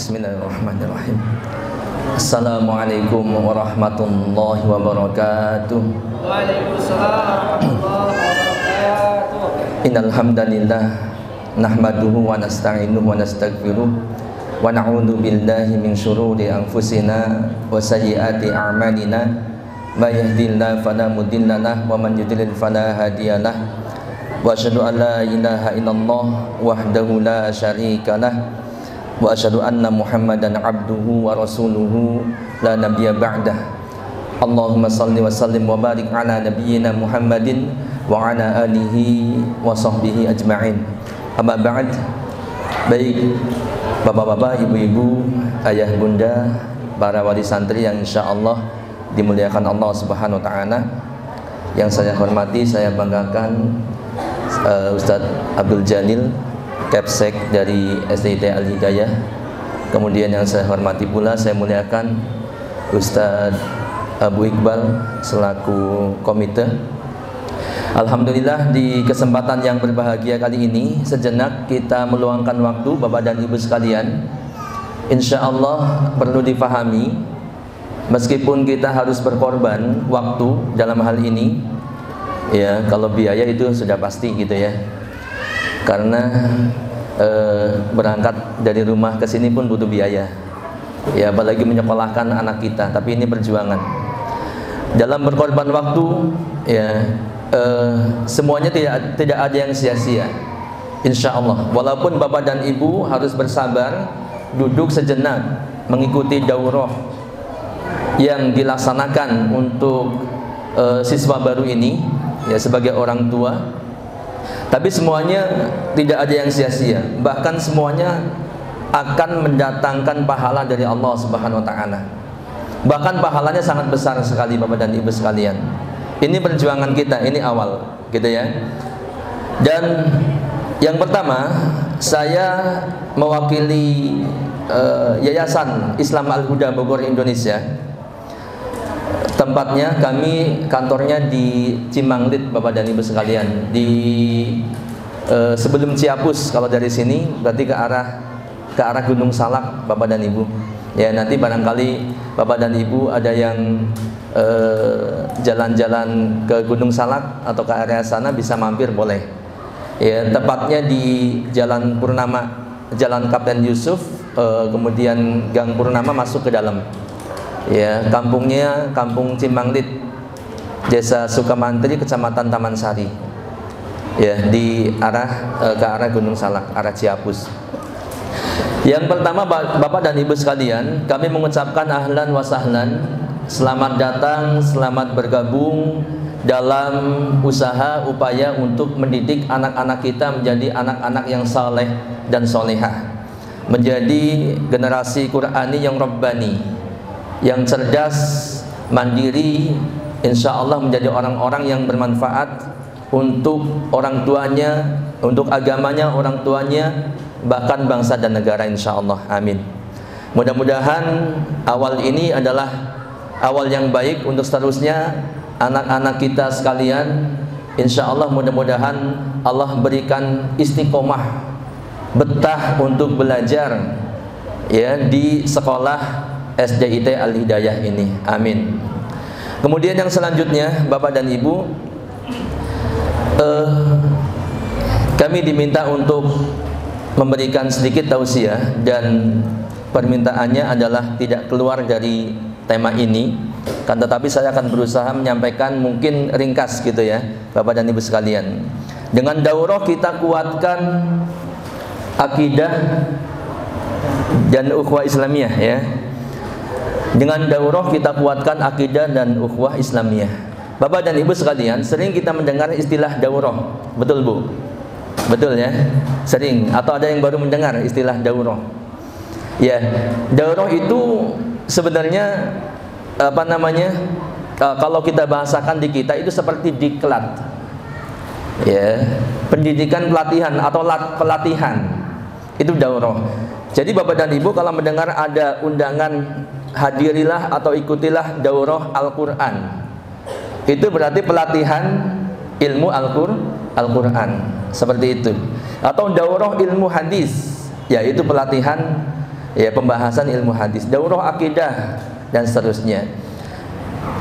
Bismillahirrahmanirrahim. Assalamualaikum warahmatullahi wabarakatuh. Waalaikumsalam warahmatullahi wabarakatuh. Innal hamdalillah nahmaduhu wa nasta'inuhu wa nastaghfiruh wa na'udzu billahi min syururi anfusina wa sayyiati a'malina. May yahdihillahu fala mudilla lahu wa man yudlil fala hadiyalah. Wa asyhadu an la ilaha illallah wahdahu la syarika lah. Wa asyhadu anna Muhammadan abduhu wa rasuluhu la nabiyya ba'dah. Allahumma salli wa sallim wa barik ala nabiyyina Muhammadin wa ala alihi wa sahbihi ajma'in. Amma ba'd. Baik bapak-bapak, ibu-ibu, ayah bunda, para wali santri yang insyaallah dimuliakan Allah Subhanahu wa taala. Yang saya hormati, saya banggakan Ustadz Abdul Jalil, Kapsek dari SDIT Al-Hidayah. Kemudian yang saya hormati pula, saya muliakan Ustadz Abu Iqbal selaku komite. Alhamdulillah, di kesempatan yang berbahagia kali ini sejenak kita meluangkan waktu Bapak dan Ibu sekalian. Insya Allah perlu difahami, meskipun kita harus berkorban waktu dalam hal ini, ya kalau biaya itu sudah pasti gitu ya. Karena berangkat dari rumah ke sini pun butuh biaya. Ya, apalagi menyekolahkan anak kita, tapi ini perjuangan. Dalam berkorban waktu, ya semuanya tidak ada yang sia-sia. Insya Allah, walaupun bapak dan ibu harus bersabar, duduk sejenak mengikuti daurah yang dilaksanakan untuk siswa baru ini, ya sebagai orang tua. Tapi semuanya tidak ada yang sia-sia. Bahkan semuanya akan mendatangkan pahala dari Allah Subhanahu wa taala. Bahkan pahalanya sangat besar sekali Bapak dan Ibu sekalian. Ini perjuangan kita, ini awal gitu ya. Dan yang pertama, saya mewakili Yayasan Islam Al-Huda Bogor Indonesia. Tempatnya kami, kantornya di Cimanglit Bapak dan Ibu sekalian. Di sebelum Ciapus, kalau dari sini berarti ke arah Gunung Salak Bapak dan Ibu. Ya, nanti barangkali Bapak dan Ibu ada yang jalan-jalan ke Gunung Salak atau ke area sana, bisa mampir boleh. Ya, tepatnya di Jalan Purnama, Jalan Kapten Yusuf, kemudian Gang Purnama masuk ke dalam. Ya, kampungnya Kampung Cimanglit, Desa Sukamantri, Kecamatan Taman Sari. Ya, di ke arah Gunung Salak, arah Ciapus. Yang pertama Bapak dan Ibu sekalian, kami mengucapkan ahlan wa sahlan, selamat datang, selamat bergabung dalam usaha upaya untuk mendidik anak-anak kita menjadi anak-anak yang saleh dan solehah, menjadi generasi Qur'ani yang Rabbani, yang cerdas, mandiri, insya Allah menjadi orang-orang yang bermanfaat untuk orang tuanya, untuk agamanya, orang tuanya, bahkan bangsa dan negara, insya Allah. Amin. Mudah-mudahan awal ini adalah awal yang baik untuk seterusnya anak-anak kita sekalian. Insya Allah mudah-mudahan Allah berikan istiqomah, betah untuk belajar ya di sekolah SDIT Al-Hidayah ini. Amin. Kemudian yang selanjutnya Bapak dan Ibu, kami diminta untuk memberikan sedikit tausiah, dan permintaannya adalah tidak keluar dari tema ini, kan tetapi saya akan berusaha menyampaikan mungkin ringkas gitu ya Bapak dan Ibu sekalian. Dengan daurah kita kuatkan akidah dan ukhuwah Islamiyah ya. Dengan daurah kita kuatkan akidah dan ukhuwah Islamiyah. Bapak dan Ibu sekalian, sering kita mendengar istilah daurah, betul Bu? Betul ya, sering. Atau ada yang baru mendengar istilah daurah? Ya, daurah itu sebenarnya apa namanya? Kalau kita bahasakan di kita itu seperti diklat, ya, pendidikan pelatihan atau pelatihan itu daurah. Jadi Bapak dan Ibu kalau mendengar ada undangan hadirilah atau ikutilah daurah Al-Quran, itu berarti pelatihan ilmu Al-Quran, seperti itu. Atau daurah ilmu hadis, yaitu pelatihan ya pembahasan ilmu hadis, daurah akidah dan seterusnya.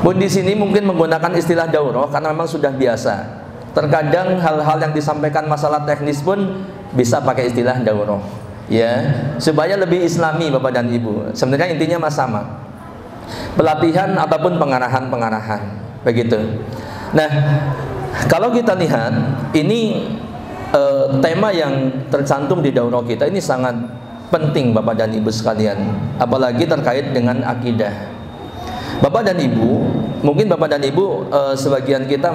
Pun di sini mungkin menggunakan istilah daurah karena memang sudah biasa. Terkadang hal-hal yang disampaikan masalah teknis pun bisa pakai istilah daurah, ya, supaya lebih islami Bapak dan Ibu. Sebenarnya intinya sama, pelatihan ataupun pengarahan begitu. Nah, kalau kita lihat ini tema yang tercantum di daurah kita ini sangat penting Bapak dan Ibu sekalian, apalagi terkait dengan akidah. Bapak dan Ibu, mungkin Bapak dan Ibu sebagian kita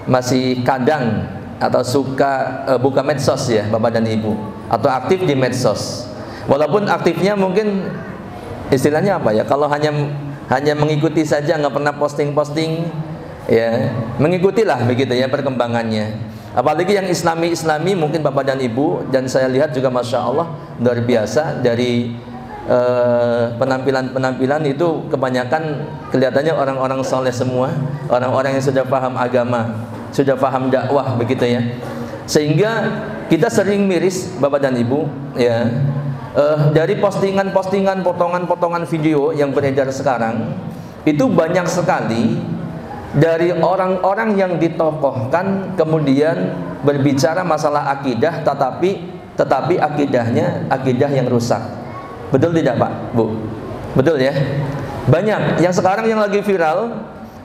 masih kadang atau suka buka medsos ya Bapak dan Ibu, atau aktif di medsos. Walaupun aktifnya mungkin istilahnya apa ya, kalau hanya mengikuti saja, nggak pernah posting ya, mengikutilah begitu ya perkembangannya. Apalagi yang islami mungkin Bapak dan Ibu, dan saya lihat juga Masya Allah luar biasa dari penampilan itu kebanyakan kelihatannya orang-orang soleh semua, orang-orang yang sudah paham agama, sudah paham dakwah begitu ya. Sehingga kita sering miris Bapak dan Ibu ya, dari postingan-postingan, potongan-potongan video yang beredar sekarang itu banyak sekali dari orang-orang yang ditokohkan kemudian berbicara masalah akidah, tetapi akidahnya akidah yang rusak. Betul tidak Pak, Bu? Betul ya? Banyak yang sekarang yang lagi viral,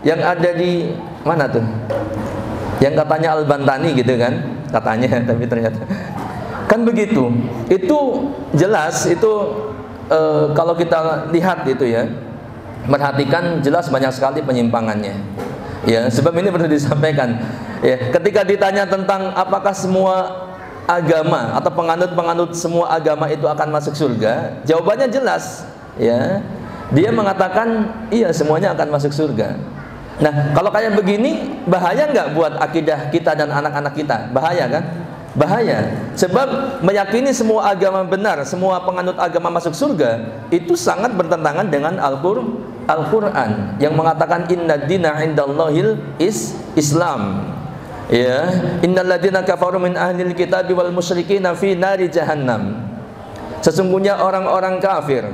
yang ada di mana tuh? Yang katanya Al-Bantani gitu kan? Katanya, tapi ternyata kan begitu. Itu jelas itu kalau kita lihat itu ya, perhatikan jelas banyak sekali penyimpangannya. Ya, sebab ini perlu disampaikan. Ya, ketika ditanya tentang apakah semua agama atau penganut semua agama itu akan masuk surga, jawabannya jelas. Ya, dia mengatakan iya semuanya akan masuk surga. Nah, kalau kayak begini bahaya nggak buat akidah kita dan anak-anak kita? Bahaya kan? Bahaya. Sebab meyakini semua agama benar, semua penganut agama masuk surga, itu sangat bertentangan dengan Al-Quran yang mengatakan inna dina indallahil Islam. Ya, innal ladzina kafaru min ahlil kitab wal musyrikina fi nari jahannam. Sesungguhnya orang-orang kafir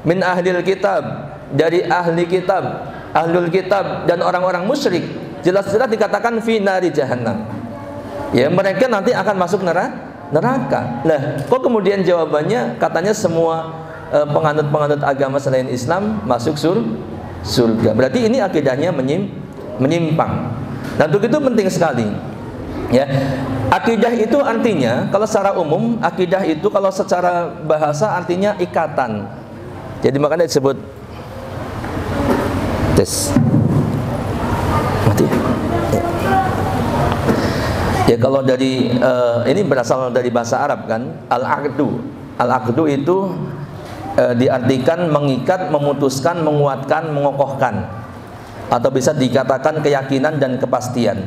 min ahlil kitab, dari ahli kitab, ahlul kitab dan orang-orang musyrik, jelas-jelas dikatakan fi nari jahannam. Ya, mereka nanti akan masuk neraka. Nah, kok kemudian jawabannya katanya semua penganut agama selain Islam masuk surga. Berarti ini akidahnya menyimpang. Nah, untuk itu penting sekali. Ya, akidah itu artinya kalau secara umum akidah itu kalau secara bahasa artinya ikatan. Jadi makanya disebut mati. Ya, kalau dari ini berasal dari bahasa Arab kan, al-aqdu itu diartikan mengikat, memutuskan, menguatkan, mengokohkan, atau bisa dikatakan keyakinan dan kepastian.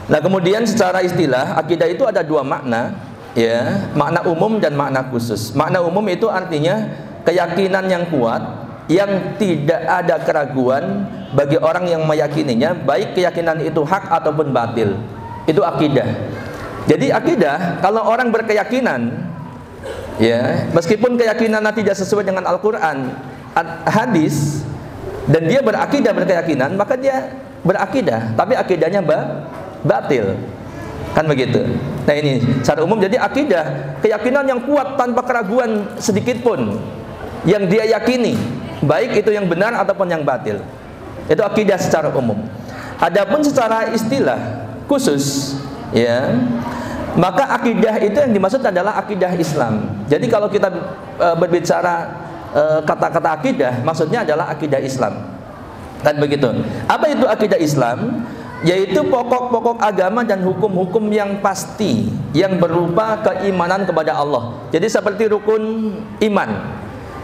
Nah, kemudian secara istilah akidah itu ada dua makna, ya, makna umum dan makna khusus. Makna umum itu artinya keyakinan yang kuat, yang tidak ada keraguan bagi orang yang meyakininya, baik keyakinan itu hak ataupun batil. Itu akidah. Jadi akidah kalau orang berkeyakinan, ya, meskipun keyakinannya tidak sesuai dengan Al-Quran, hadis, dan dia berakidah berkeyakinan, maka dia berakidah, tapi akidahnya batil, kan begitu. Nah, ini secara umum. Jadi akidah keyakinan yang kuat tanpa keraguan sedikit pun yang dia yakini, baik itu yang benar ataupun yang batil. Itu akidah secara umum. Adapun secara istilah khusus, ya, maka akidah itu yang dimaksud adalah akidah Islam. Jadi kalau kita berbicara kata-kata akidah, maksudnya adalah akidah Islam. Kan begitu. Apa itu akidah Islam? Yaitu pokok-pokok agama dan hukum-hukum yang pasti yang berupa keimanan kepada Allah. Jadi seperti rukun iman,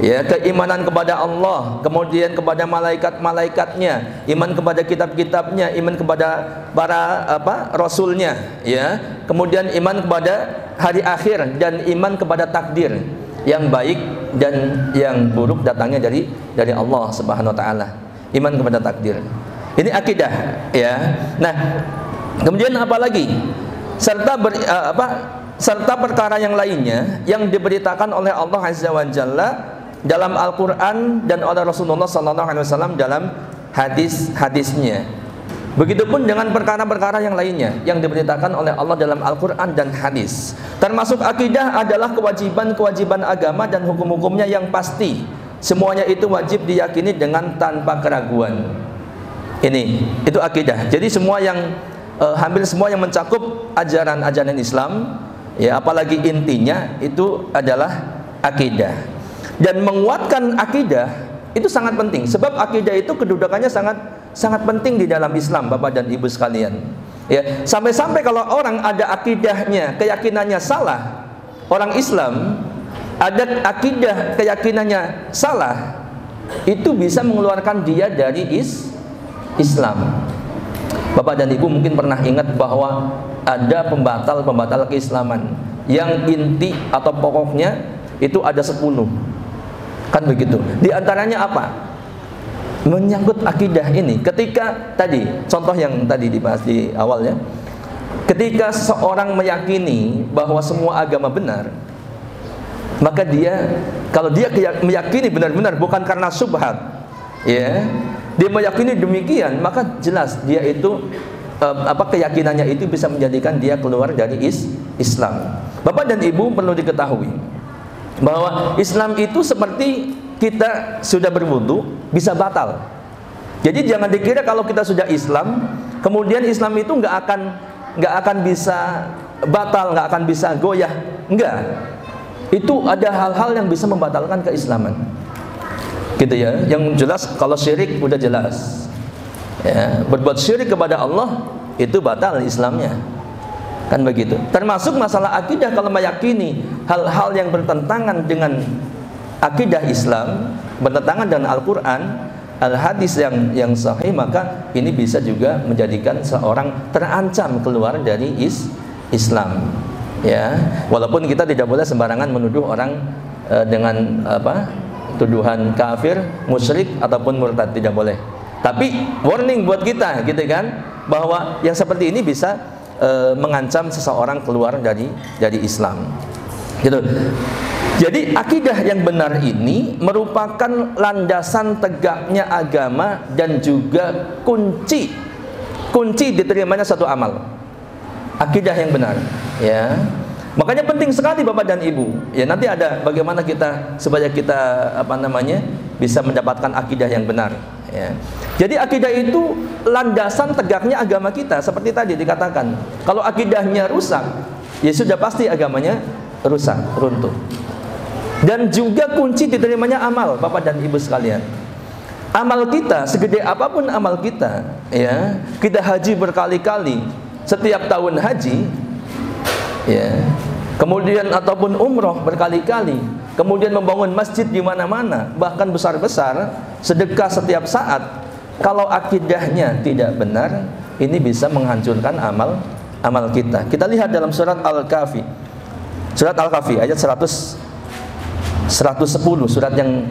ya, keimanan kepada Allah, kemudian kepada malaikat-malaikatnya, iman kepada kitab-kitabnya, iman kepada para rasulnya, ya, kemudian iman kepada hari akhir dan iman kepada takdir yang baik dan yang buruk datangnya dari Allah Subhanahu wa taala. Iman kepada takdir. Ini akidah, ya. Nah, kemudian apa lagi? Serta serta perkara yang lainnya yang diberitakan oleh Allah Azza wa Jalla dalam Al-Quran dan oleh Rasulullah SAW dalam hadis-hadisnya. Begitupun dengan perkara-perkara yang lainnya yang diberitakan oleh Allah dalam Al-Quran dan hadis. Termasuk akidah adalah kewajiban-kewajiban agama dan hukum-hukumnya yang pasti. Semuanya itu wajib diyakini dengan tanpa keraguan. Itu akidah. Jadi semua yang hampir semua yang mencakup ajaran-ajaran Islam, ya, apalagi intinya itu adalah akidah. Dan menguatkan akidah itu sangat penting, sebab akidah itu kedudukannya sangat penting di dalam Islam, Bapak dan Ibu sekalian. Ya, sampai-sampai kalau orang ada akidahnya, keyakinannya salah, orang Islam ada akidah keyakinannya salah, itu bisa mengeluarkan dia dari Islam. Bapak dan Ibu mungkin pernah ingat bahwa ada pembatal keislaman yang inti atau pokoknya itu ada 10. Kan begitu. Di antaranya apa? Menyangkut akidah ini. Ketika tadi, contoh yang tadi dibahas di awal ya. Ketika seorang meyakini bahwa semua agama benar, maka kalau dia meyakini benar-benar bukan karena syubhat, ya, dia meyakini demikian, maka jelas dia itu keyakinannya itu bisa menjadikan dia keluar dari Islam. Bapak dan Ibu perlu diketahui bahwa Islam itu seperti kita sudah berwudu bisa batal. Jadi jangan dikira kalau kita sudah Islam, kemudian Islam itu nggak akan bisa batal, nggak akan bisa goyah. Enggak. Itu ada hal-hal yang bisa membatalkan keislaman. Gitu ya. Yang jelas kalau syirik udah jelas. Ya, berbuat syirik kepada Allah itu batal Islamnya. Kan begitu. Termasuk masalah akidah, kalau meyakini hal-hal yang bertentangan dengan akidah Islam, bertentangan dengan Al-Quran, Al-Hadis yang sahih, maka ini bisa juga menjadikan seorang terancam keluar dari Islam. Ya, walaupun kita tidak boleh sembarangan menuduh orang dengan tuduhan kafir, musyrik ataupun murtad, tidak boleh. Tapi warning buat kita, gitu kan, bahwa yang seperti ini bisa mengancam seseorang keluar dari Islam. Gitu. Jadi akidah yang benar ini merupakan landasan tegaknya agama dan juga kunci diterimanya satu amal. Akidah yang benar, ya. Makanya penting sekali Bapak dan Ibu. Ya, nanti ada bagaimana supaya kita bisa mendapatkan akidah yang benar, ya. Jadi akidah itu landasan tegaknya agama kita. Seperti tadi dikatakan, kalau akidahnya rusak, ya sudah pasti agamanya rusak, runtuh. Dan juga kunci diterimanya amal, Bapak dan Ibu sekalian. Amal kita, segede apapun amal kita, ya, kita haji berkali-kali, setiap tahun haji, ya, kemudian ataupun umroh berkali-kali, kemudian membangun masjid di mana-mana, bahkan besar-besar, sedekah setiap saat. Kalau akidahnya tidak benar, ini bisa menghancurkan amal kita. Kita lihat dalam surat Al-Kahfi. Surat Al-Kahfi ayat 110,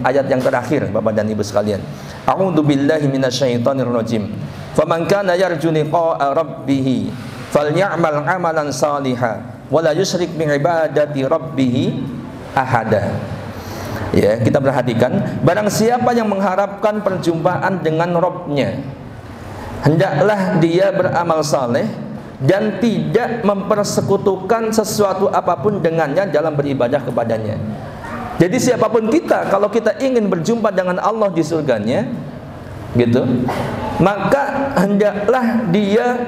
ayat yang terakhir, Bapak dan Ibu sekalian. A'udzu billahi minasyaitonir rajim. Faman kana yarju liqa'a rabbih falyamal 'amalan shalihan wa la yusyrik bi ibadati rabbih ahada. Ya, kita perhatikan, barang siapa yang mengharapkan perjumpaan dengan Rabb-nya, hendaklah dia beramal saleh dan tidak mempersekutukan sesuatu apapun dengannya dalam beribadah kepadanya. Jadi siapapun kita, kalau kita ingin berjumpa dengan Allah di surganya, gitu, maka hendaklah dia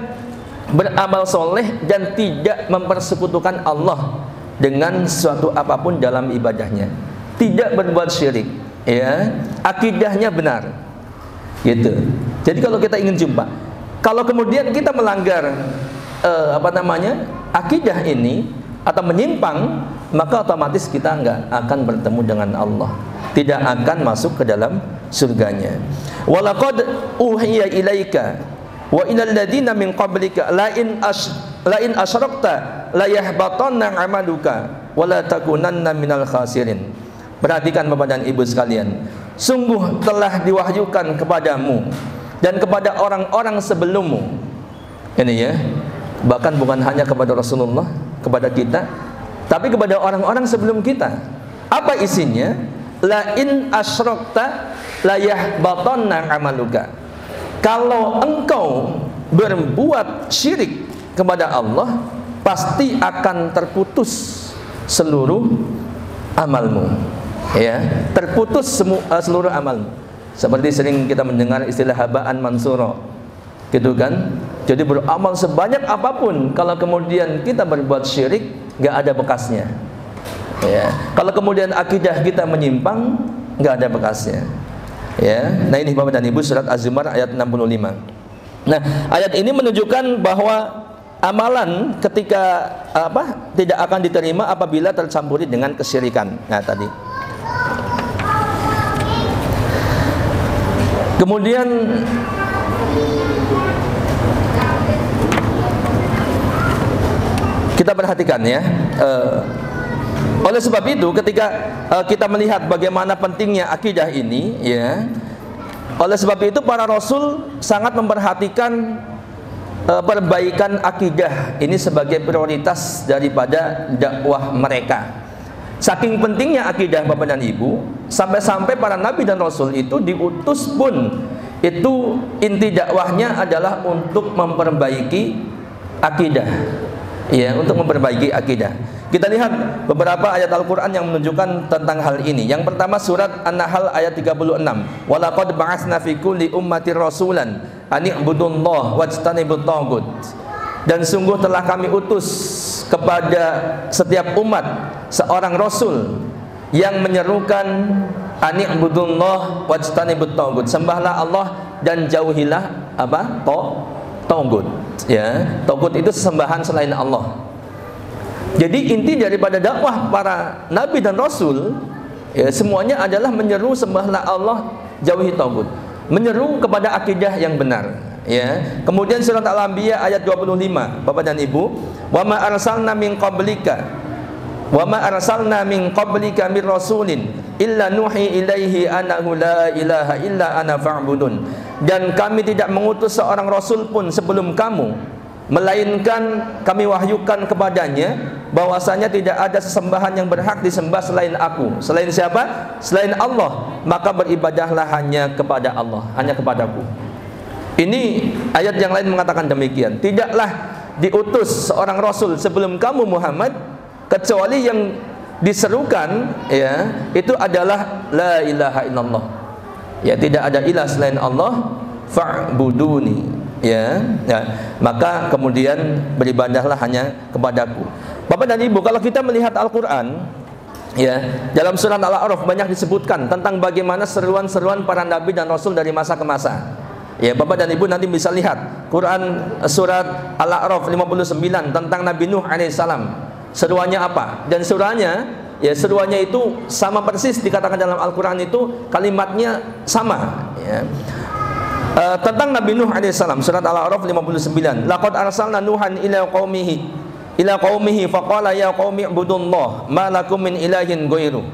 beramal soleh dan tidak mempersekutukan Allah dengan sesuatu apapun dalam ibadahnya. Tidak berbuat syirik, ya, akidahnya benar, gitu. Jadi kalau kita ingin jumpa, kalau kemudian kita melanggar akidah ini atau menyimpang, maka otomatis kita nggak akan bertemu dengan Allah, tidak akan masuk ke dalam surganya. Walaqad uhiya ilaika wa ilal ladina min qablika la in asyrakta la yahbatanna 'amaluka wa la takunanna minal khasirin. Perhatikan Bapak dan Ibu sekalian, sungguh telah diwahyukan kepadamu dan kepada orang-orang sebelummu. Ini ya, bahkan bukan hanya kepada Rasulullah, kepada kita, tapi kepada orang-orang sebelum kita. Apa isinya? La in asyrakta la yahbatanna amaluka. Kalau engkau berbuat syirik kepada Allah, pasti akan terputus seluruh amalmu. Ya, terputus seluruh amalmu. Seperti sering kita mendengar istilah habaan mansura, gitu kan? Jadi beramal sebanyak apapun, kalau kemudian kita berbuat syirik, nggak ada bekasnya. Ya, kalau kemudian akidah kita menyimpang, nggak ada bekasnya. Ya, nah ini Bapak dan Ibu, surat Az-Zumar ayat 65. Nah, ayat ini menunjukkan bahwa amalan ketika tidak akan diterima apabila tercampuri dengan kesyirikan. Nah, tadi. Kemudian kita perhatikan ya. Oleh sebab itu, ketika kita melihat bagaimana pentingnya akidah ini, ya, oleh sebab itu para rasul sangat memperhatikan perbaikan akidah ini sebagai prioritas daripada dakwah mereka. Saking pentingnya akidah Bapak dan Ibu, sampai-sampai para nabi dan rasul itu diutus pun, itu inti dakwahnya adalah untuk memperbaiki akidah. Ya, untuk memperbaiki akidah. Kita lihat beberapa ayat Al-Quran yang menunjukkan tentang hal ini. Yang pertama surat An-Nahl ayat 36. Walaqad ba'atsna fi kulli ummatir rasulan an i'budullaha wajtanibut taghut. Dan sungguh telah kami utus kepada setiap umat seorang rasul yang menyerukan an i'budullaha wajtanibut taghut. Sembahlah Allah dan jauhilah taghut. Ya, taghut itu sesembahan selain Allah. Jadi inti daripada dakwah para nabi dan rasul, ya, semuanya adalah menyeru sembahlah Allah, jauhi taghut, menyeru kepada akidah yang benar. Ya. Kemudian surat Al-Anbiya ayat 25, Bapak dan Ibu, wa ma arsalna min qablika mir rasulin illa nuhi ilaihi annahu la ilaha illa ana fa'budun. Dan kami tidak mengutus seorang rasul pun sebelum kamu, melainkan kami wahyukan kepadanya bahwasanya tidak ada sesembahan yang berhak disembah selain aku. Selain siapa? Selain Allah. Maka beribadahlah hanya kepada Allah, hanya kepadaku. Ini ayat yang lain mengatakan demikian. Tidaklah diutus seorang rasul sebelum kamu Muhammad, kecuali yang diserukan, ya, itu adalah la ilaha illallah. Ya, tidak ada ilah selain Allah, fa'buduni. Ya, maka kemudian beribadahlah hanya kepadaku. Bapak dan Ibu, kalau kita melihat Al-Quran, ya, dalam surat Al-A'raf banyak disebutkan tentang bagaimana seruan-seruan para nabi dan rasul dari masa ke masa. Ya, Bapak dan Ibu nanti bisa lihat Quran surat Al-A'raf 59 tentang Nabi Nuh alaihissalam. Seruannya apa? Dan seruannya itu sama persis dikatakan dalam Al-Quran, itu kalimatnya sama, ya. Tentang Nabi Nuh alaihissalam, surat Al-A'raf 59. Laqad arsalna Nuhan ila qaumihi faqala ya qaumi ibudullah ma lakum min ilahin ghairu.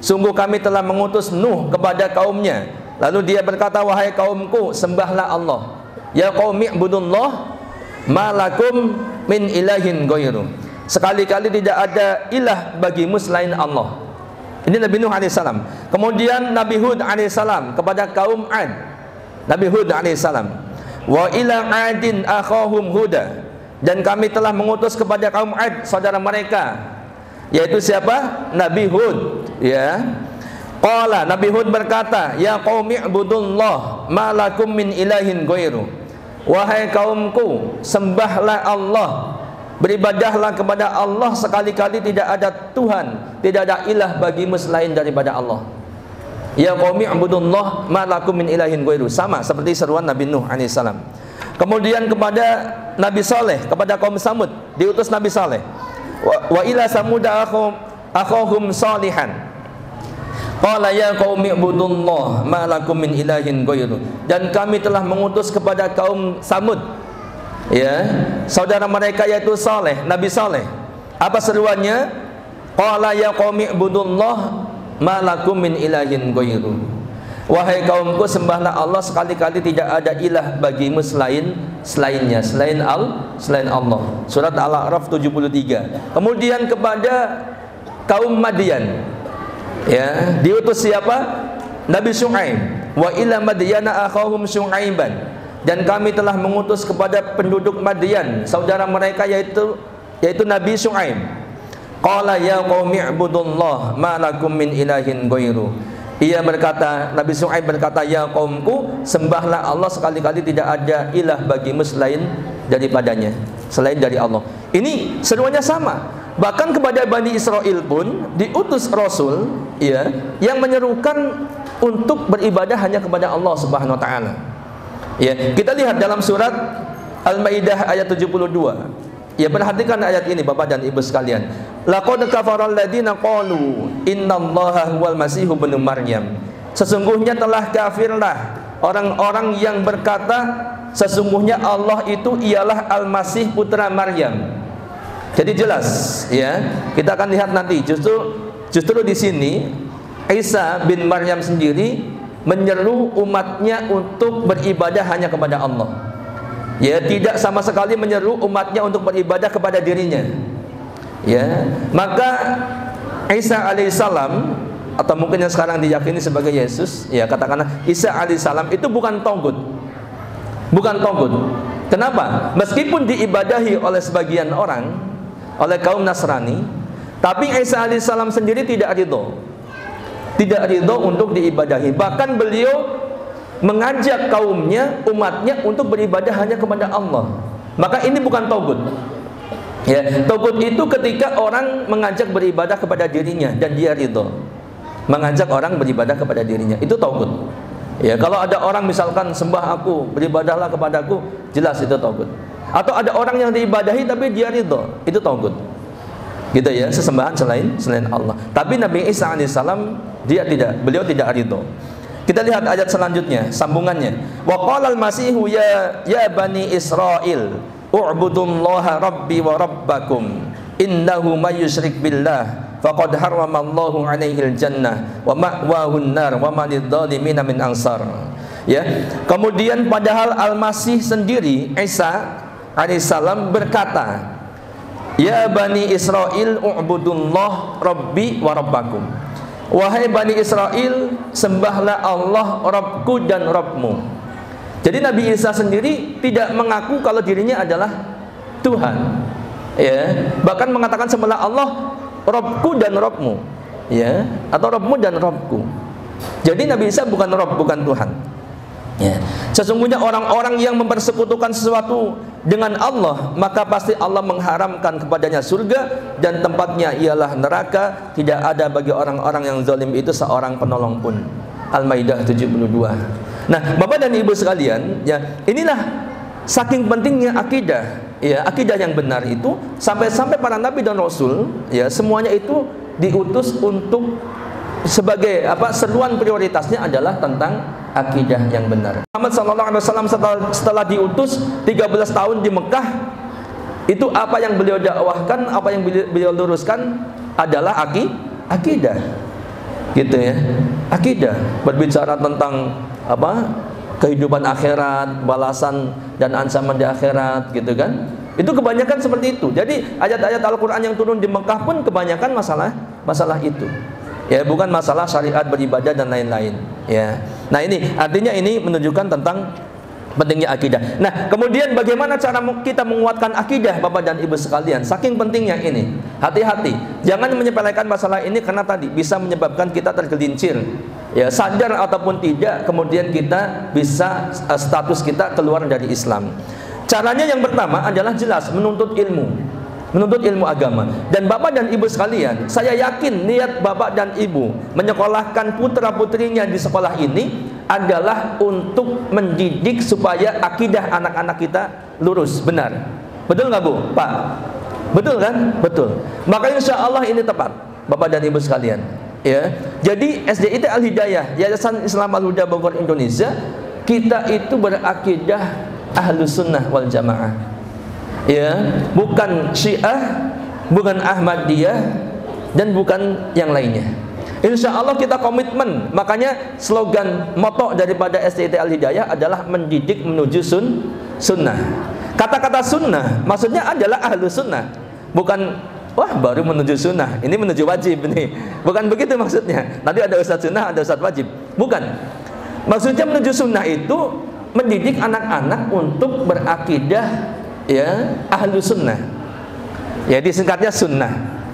Sungguh kami telah mengutus Nuh kepada kaumnya, lalu dia berkata, wahai kaumku, sembahlah Allah. Ya qaumi ibudullah ma lakum min ilahin ghairu. Sekali-kali tidak ada ilah bagimu selain Allah. Ini Nabi Nuh alaihissalam. Kemudian Nabi Hud alaihissalam kepada kaum Ad, Nabi Hud alaihissalam, wa ila adin akhahum huda. Dan kami telah mengutus kepada kaum Ad saudara mereka, yaitu siapa? Nabi Hud. Ya. Qala, Nabi Hud berkata, ya qaumi ibudullah ma lakum min ilahin ghairu. Wahai kaumku, sembahlah Allah, beribadahlah kepada Allah, sekali-kali tidak ada Tuhan, tidak ada ilah bagimu selain daripada Allah. Ya qaumi ibudullah ma lakum min ilahin ghairu. Sama seperti seruan Nabi Nuh alaihissalam. Kemudian kepada Nabi Saleh, kepada kaum Samud diutus Nabi Saleh. Wa ila samud akhahum salihan. Qala ya qaumi ibudullah ma lakum min ilahin ghairu. Dan kami telah mengutus kepada kaum Samud, ya, saudara mereka yaitu Saleh, Nabi Saleh. Apa seruannya? Qala ya qaumi ibudullah ma lakum min ilahin ghairu. Wahai kaumku, sembahlah Allah, sekali-kali tidak ada ilah bagimu selainnya, selain Allah. Surat Al-A'raf 73. Kemudian kepada kaum Madian, ya, diutus siapa? Nabi Syuaib. Wa ila Madyana akhahum Syuaiban. Dan kami telah mengutus kepada penduduk Madian, saudara mereka yaitu Nabi Syuaib. Qala ya qaumi ibudullah ma lakum min ilahin ghairu. Ia berkata, Nabi Syuaib berkata, ya kaumku, sembahlah Allah, sekali-kali tidak ada ilah bagimu selain daripadanya, selain dari Allah. Ini semuanya sama. Bahkan kepada Bani Israel pun diutus Rasul, ya, yang menyerukan untuk beribadah hanya kepada Allah Subhanahu Wa Taala. Ya, kita lihat dalam surat Al-Maidah ayat 72. Ya, perhatikan ayat ini Bapak dan Ibu sekalian. Laqad kafaral ladzina qalu innallaha huwal masihu ibnu Maryam. Sesungguhnya telah kafirlah orang-orang yang berkata sesungguhnya Allah itu ialah Al-Masih putra Maryam. Jadi jelas, ya. Kita akan lihat nanti justru di sini Isa bin Maryam sendiri menyeru umatnya untuk beribadah hanya kepada Allah. Ya, tidak sama sekali menyeru umatnya untuk beribadah kepada dirinya. Ya, maka Isa alaihissalam, atau mungkin yang sekarang diyakini sebagai Yesus, ya katakanlah Isa alaihissalam itu bukan togut. Bukan togut. Kenapa? Meskipun diibadahi oleh sebagian orang, oleh kaum Nasrani, tapi Isa alaihissalam sendiri tidak ridho. Tidak ridho untuk diibadahi. Bahkan beliau mengajak kaumnya, umatnya untuk beribadah hanya kepada Allah. Maka ini bukan togut. Ya, togut itu ketika orang mengajak beribadah kepada dirinya dan dia ridho. Mengajak orang beribadah kepada dirinya, itu togut. Ya, kalau ada orang misalkan sembah aku, beribadahlah kepadaku, jelas itu togut. Atau ada orang yang diibadahi tapi dia ridho, itu togut. Gitu ya, sesembahan selain Allah. Tapi Nabi Isa alaihissalam beliau tidak ridho. Kita lihat ayat selanjutnya, sambungannya. Wa qala al-masihu ya bani Israil u'budullaha rabbi wa rabbakum innahu may yusyrik billah faqad harramallahu 'alaihil jannah wa ma'wahun nar wa ma lidh-dhalimin min ansar. Ya. Kemudian padahal Al-Masih sendiri Isa alaihissalam berkata, ya bani Israil u'budullah rabbi wa rabbakum. Wahai Bani Israel, sembahlah Allah Rabbku dan Rabbmu. Jadi Nabi Isa sendiri tidak mengaku kalau dirinya adalah Tuhan. Ya, bahkan mengatakan sembahlah Allah Rabbku dan Rabbmu. Ya, atau Rabbmu dan Rabbku. Jadi Nabi Isa bukan Rabb, bukan Tuhan. Ya. Sesungguhnya orang-orang yang mempersekutukan sesuatu dengan Allah, maka pasti Allah mengharamkan kepadanya surga dan tempatnya ialah neraka. Tidak ada bagi orang-orang yang zalim itu seorang penolong pun. Al-Maidah 72. Nah, Bapak dan Ibu sekalian, ya, inilah saking pentingnya akidah, ya, akidah yang benar itu sampai para nabi dan rasul, ya, semuanya itu diutus untuk sebagai seruan prioritasnya adalah tentang akidah yang benar. Muhammad sallallahu alaihi wasallam setelah diutus 13 tahun di Mekah, itu apa yang beliau dakwahkan, apa yang beliau luruskan adalah akidah. Gitu ya. Akidah, berbicara tentang kehidupan akhirat, balasan dan ancaman di akhirat, gitu kan. Itu kebanyakan seperti itu. Jadi ayat-ayat Al-Qur'an yang turun di Mekah pun kebanyakan masalah itu. Ya, bukan masalah syariat beribadah dan lain-lain. Ya. Nah, ini artinya ini menunjukkan tentang pentingnya akidah. Nah, kemudian bagaimana cara kita menguatkan akidah, Bapak dan Ibu sekalian? Saking pentingnya ini. Hati-hati, jangan menyepelekan masalah ini karena tadi bisa menyebabkan kita tergelincir. Ya, sadar ataupun tidak, kemudian kita bisa status kita keluar dari Islam. Caranya yang pertama adalah jelas menuntut ilmu. Menuntut ilmu agama. Dan Bapak dan Ibu sekalian, saya yakin niat Bapak dan Ibu menyekolahkan putra-putrinya di sekolah ini adalah untuk mendidik supaya akidah anak-anak kita lurus, benar. Betul nggak Bu? Pak? Betul kan? Betul. Maka insya Allah ini tepat, Bapak dan Ibu sekalian. Ya. Jadi SDIT Al-Hidayah, Yayasan Islam Al-Huda Bogor Indonesia, kita itu berakidah Ahlus Sunnah wal Jamaah. Ya, bukan Syiah, bukan Ahmadiyah, dan bukan yang lainnya. Insya Allah kita komitmen. Makanya slogan moto daripada STT Al Hidayah adalah mendidik menuju sunnah. Kata-kata sunnah maksudnya adalah ahlu sunnah, bukan wah baru menuju sunnah, ini menuju wajib nih. Bukan begitu maksudnya. Nanti ada ustadz sunnah, ada ustadz wajib. Bukan. Maksudnya menuju sunnah itu mendidik anak-anak untuk berakidah ya ahlu sunnah. Ya disingkatnya sunnah.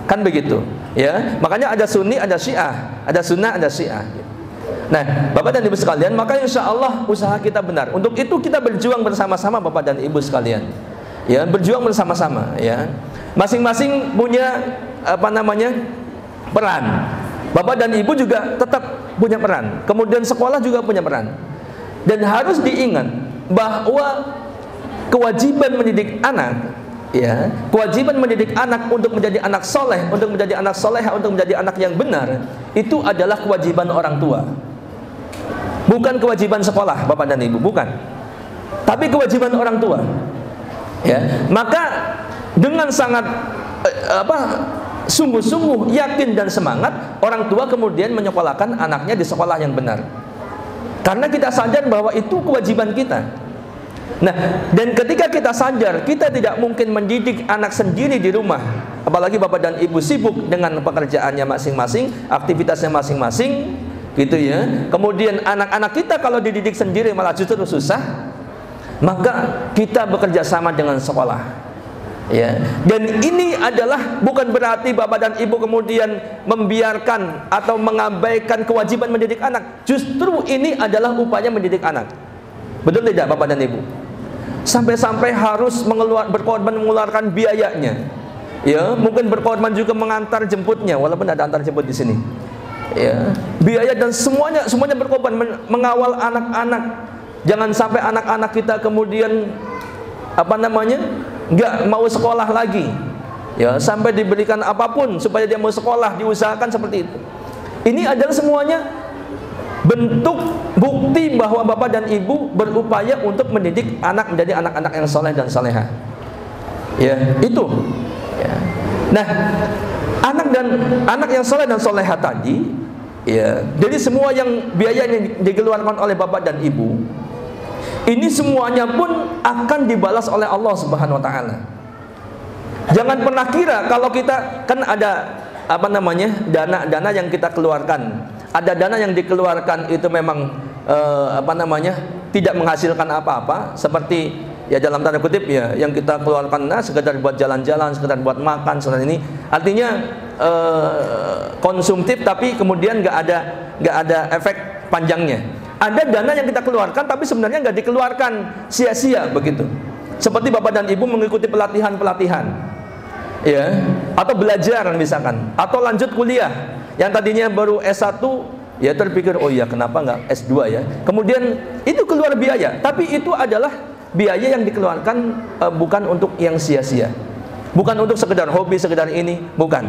Kan begitu. Ya, makanya ada sunni, ada syiah, ada sunnah, ada syiah. Nah, Bapak dan Ibu sekalian, maka insya Allah usaha kita benar. Untuk itu kita berjuang bersama-sama Bapak dan Ibu sekalian. Ya, berjuang bersama-sama ya. Masing-masing punya peran. Bapak dan Ibu juga tetap punya peran. Kemudian sekolah juga punya peran. Dan harus diingat bahwa kewajiban mendidik anak, ya, kewajiban mendidik anak untuk menjadi anak soleh, untuk menjadi anak soleha, untuk menjadi anak yang benar, itu adalah kewajiban orang tua. Bukan kewajiban sekolah, Bapak dan Ibu, bukan. Tapi kewajiban orang tua. Ya, maka dengan sangat sungguh-sungguh yakin dan semangat, orang tua kemudian menyekolahkan anaknya di sekolah yang benar. Karena kita sadar bahwa itu kewajiban kita. Nah, dan ketika kita sadar kita tidak mungkin mendidik anak sendiri di rumah, apalagi Bapak dan Ibu sibuk dengan pekerjaannya masing-masing, aktivitasnya masing-masing, gitu ya. Kemudian anak-anak kita kalau dididik sendiri malah justru susah. Maka kita bekerja sama dengan sekolah, ya. Dan ini adalah bukan berarti Bapak dan Ibu kemudian membiarkan atau mengabaikan kewajiban mendidik anak. Justru ini adalah upaya mendidik anak. Betul tidak Bapak dan Ibu? Sampai-sampai harus berkorban mengeluarkan biayanya, ya. Mungkin berkorban juga mengantar jemputnya, walaupun ada antar jemput di sini, ya. Biaya dan semuanya berkorban mengawal anak-anak. Jangan sampai anak-anak kita kemudian nggak mau sekolah lagi, ya, sampai diberikan apapun supaya dia mau sekolah, diusahakan seperti itu. Ini adalah semuanya bentuk bukti bahwa Bapak dan Ibu berupaya untuk mendidik anak menjadi anak-anak yang soleh dan soleha. Ya, itu. Ya. Nah, anak yang soleh dan soleha tadi, ya, jadi semua yang biaya yang dikeluarkan oleh Bapak dan Ibu, ini semuanya pun akan dibalas oleh Allah Subhanahu wa taala. Jangan pernah kira kalau kita kan ada dana yang kita keluarkan. Ada dana yang dikeluarkan itu memang tidak menghasilkan apa-apa, seperti ya dalam tanda kutip ya yang kita keluarkan sekedar buat jalan-jalan, sekedar buat makan, sekedar ini. Artinya konsumtif tapi kemudian nggak ada efek panjangnya. Ada dana yang kita keluarkan tapi sebenarnya nggak dikeluarkan, sia-sia begitu. Seperti Bapak dan Ibu mengikuti pelatihan-pelatihan, ya, atau belajar misalkan, atau lanjut kuliah. Yang tadinya baru S1, ya terpikir, oh ya kenapa nggak S2 ya. Kemudian itu keluar biaya, tapi itu adalah biaya yang dikeluarkan bukan untuk yang sia-sia, bukan untuk sekedar hobi, sekedar ini, bukan.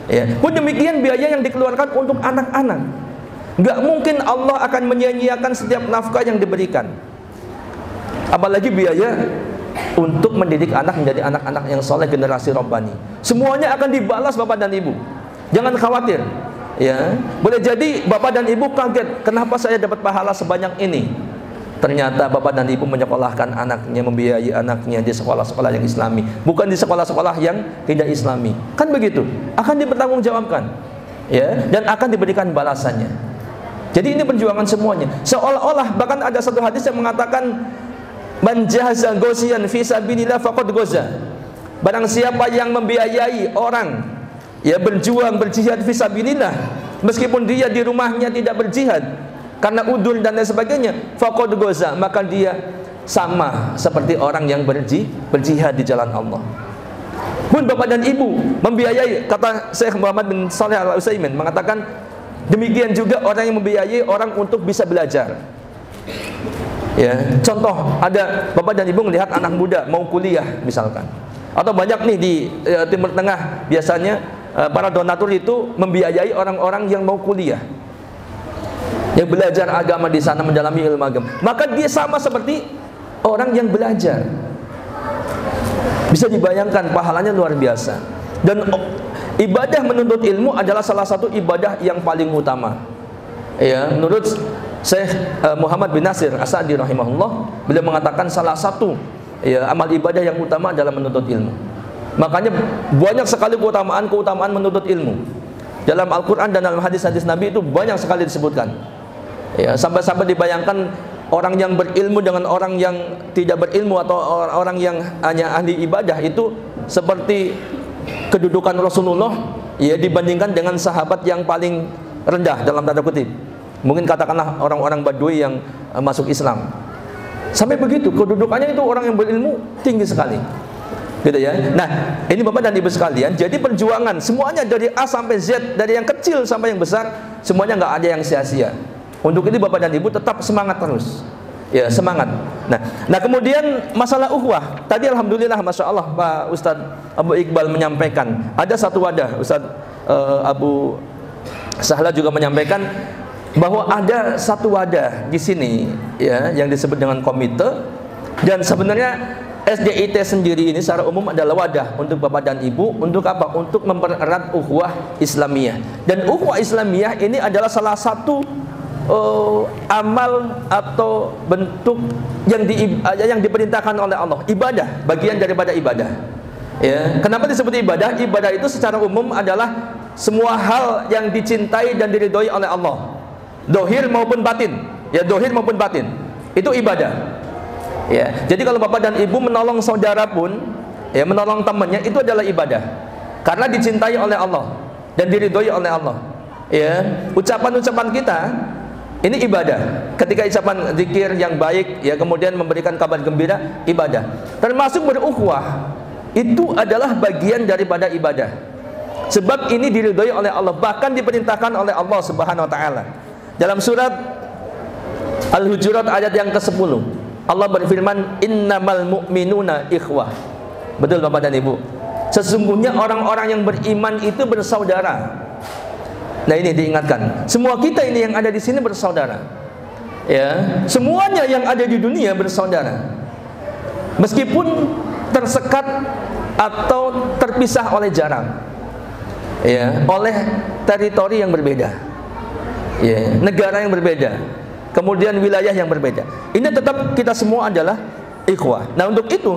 Ya. Pun demikian biaya yang dikeluarkan untuk anak-anak. Nggak mungkin Allah akan menyia-nyiakan setiap nafkah yang diberikan. Apalagi biaya untuk mendidik anak menjadi anak-anak yang soleh generasi Rabbani. Semuanya akan dibalas Bapak dan Ibu. Jangan khawatir. Ya, boleh jadi Bapak dan Ibu kaget, kenapa saya dapat pahala sebanyak ini? Ternyata Bapak dan Ibu menyekolahkan anaknya, membiayai anaknya di sekolah-sekolah yang Islami, bukan di sekolah-sekolah yang tidak Islami. Kan begitu? Akan dipertanggungjawabkan. Ya, dan akan diberikan balasannya. Jadi ini perjuangan semuanya. Seolah-olah bahkan ada satu hadis yang mengatakan man jahaza ghaziyan fi sabilillah faqad ghaza. Barang siapa yang membiayai orang ya berjuang berjihad fi sabilillah meskipun dia di rumahnya tidak berjihad karena udur dan lain sebagainya, faqad ghaza, maka dia sama seperti orang yang berjihad di jalan Allah. Pun Bapak dan Ibu membiayai, kata Syekh Muhammad bin Shalih Al-Utsaimin mengatakan demikian juga orang yang membiayai orang untuk bisa belajar. Ya, contoh ada Bapak dan Ibu melihat anak muda mau kuliah misalkan. Atau banyak nih di Timur Tengah biasanya para donatur itu membiayai orang-orang yang mau kuliah. Yang belajar agama di sana, mendalami ilmu agama. Maka dia sama seperti orang yang belajar. Bisa dibayangkan pahalanya luar biasa. Dan ibadah menuntut ilmu adalah salah satu ibadah yang paling utama. Ya, menurut Syekh Muhammad bin Nasir As-Sa'di rahimahullah, beliau mengatakan salah satu amal ibadah yang utama adalah menuntut ilmu. Makanya banyak sekali keutamaan menuntut ilmu. Dalam Al-Quran dan dalam hadis-hadis Nabi itu banyak sekali disebutkan. Ya, sampai-sampai dibayangkan orang yang berilmu dengan orang yang tidak berilmu atau orang yang hanya ahli ibadah itu seperti kedudukan Rasulullah dibandingkan dengan sahabat yang paling rendah dalam tanda kutip. Mungkin katakanlah orang-orang Badui yang masuk Islam. Sampai begitu kedudukannya itu orang yang berilmu tinggi sekali. Gitu ya. Nah, ini Bapak dan Ibu sekalian, jadi perjuangan semuanya dari A sampai Z, dari yang kecil sampai yang besar, semuanya nggak ada yang sia-sia. Untuk ini Bapak dan Ibu tetap semangat terus. Ya, semangat. Nah kemudian masalah ukhuwah. Tadi alhamdulillah Masya Allah Pak Ustadz Abu Iqbal menyampaikan ada satu wadah. Ustadz Abu Sahla juga menyampaikan bahwa ada satu wadah di sini ya yang disebut dengan komite, dan sebenarnya SDIT sendiri ini secara umum adalah wadah untuk Bapak dan Ibu untuk apa? Untuk mempererat ukhuwah Islamiyah. Dan ukhuwah Islamiyah ini adalah salah satu amal atau bentuk yang diperintahkan oleh Allah, ibadah, bagian daripada ibadah. Ya, kenapa disebut ibadah? Ibadah itu secara umum adalah semua hal yang dicintai dan diridhoi oleh Allah. Dohir maupun batin, ya dohir maupun batin, itu ibadah. Ya, jadi kalau Bapak dan Ibu menolong saudara pun, ya menolong temannya itu adalah ibadah, karena dicintai oleh Allah dan diridhoi oleh Allah. Ya, ucapan-ucapan kita ini ibadah. Ketika ucapan zikir yang baik, ya kemudian memberikan kabar gembira, ibadah. Termasuk berukhuwah, itu adalah bagian daripada ibadah. Sebab ini diridhoi oleh Allah, bahkan diperintahkan oleh Allah Subhanahu wa taala. Dalam surat Al-Hujurat ayat yang ke-10, Allah berfirman, "Innamal mu'minuna ikhwah." Betul Bapak dan Ibu. Sesungguhnya orang-orang yang beriman itu bersaudara. Nah ini diingatkan. Semua kita ini yang ada di sini bersaudara. Ya, semuanya yang ada di dunia bersaudara. Meskipun tersekat atau terpisah oleh jarak. Ya, oleh teritori yang berbeda. Ya, negara yang berbeda, kemudian wilayah yang berbeda. Ini tetap kita semua adalah ikhwah. Nah untuk itu,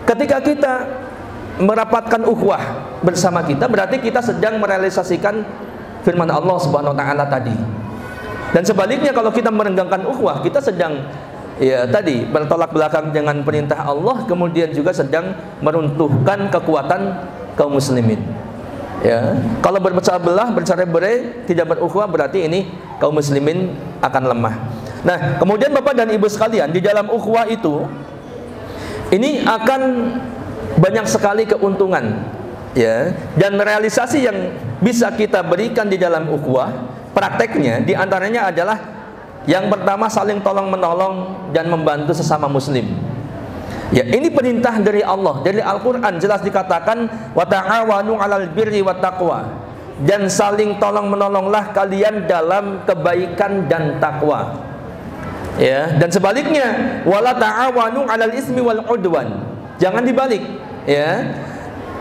ketika kita merapatkan ukhuwah bersama kita, berarti kita sedang merealisasikan firman Allah Subhanahu wa taala tadi. Dan sebaliknya kalau kita merenggangkan ukhuwah, kita sedang tadi bertolak belakang dengan perintah Allah, kemudian juga sedang meruntuhkan kekuatan kaum muslimin. Ya, kalau berpecah belah, bercerai-berai, tidak berukhuwah, berarti ini kaum muslimin akan lemah. Nah, kemudian Bapak dan Ibu sekalian, di dalam ukhuwah itu ini akan banyak sekali keuntungan, ya, dan realisasi yang bisa kita berikan di dalam ukhuwah. Prakteknya diantaranya adalah yang pertama, saling tolong menolong dan membantu sesama muslim. Ya, ini perintah dari Allah, dari Al-Quran jelas dikatakan, wa ta'awanu 'alal birri wat taqwa, dan saling tolong menolonglah kalian dalam kebaikan dan takwa. Ya, dan sebaliknya, wala ta'awanu 'alal ismi wal 'udwan. Jangan dibalik, ya.